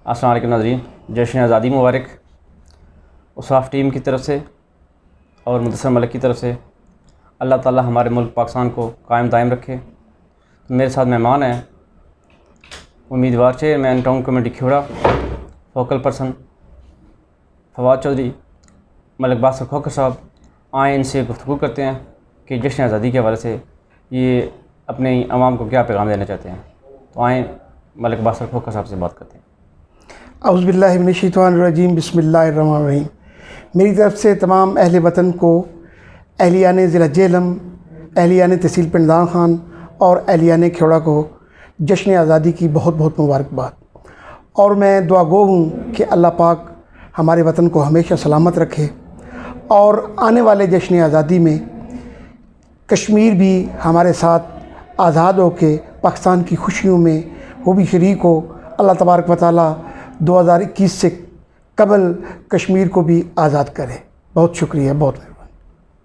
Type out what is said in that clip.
अस्सलाम वालेकुम नाज़रीन, जश्न आज़ादी मुबारक। उसाफ टीम की तरफ से और मुदस्सर मलिक की तरफ से अल्लाह ताला हमारे मुल्क पाकिस्तान को कायम दायम रखे। मेरे साथ मेहमान हैं उम्मीदवार chairman town committee Kheda, focal person Fawad Chaudhry, Malik Basar Khokhar साहब। आए इनसे गुफ्तगू करते हैं कि जश्न आज़ादी के हवाले से ये अपने आवाम को क्या पैगाम देना चाहते हैं। तो आए मलिक बासर खोखर साहब से बात करते हैं। औज़ुबिल्लाहि मिनश्शैतानिर्रजीम, बिस्मिल्लाहिर्रहमानिर्रहीम। मेरी तरफ़ से तमाम अहले वतन को, अहलियान ज़िला जेहलम, अहलियान तहसील पिंडदान खान और अहलियान खेड़ा को जश्न आज़ादी की बहुत बहुत मुबारकबाद। और मैं दुआ गो हूँ कि अल्लाह पाक हमारे वतन को हमेशा सलामत रखे और आने वाले जश्न आज़ादी में कश्मीर भी हमारे साथ आज़ाद होकर पाकिस्तान की खुशियों में वो भी शरीक हो। अल्लाह तबारक व तआला 2021 से कबल कश्मीर को भी आज़ाद करे। बहुत शुक्रिया, बहुत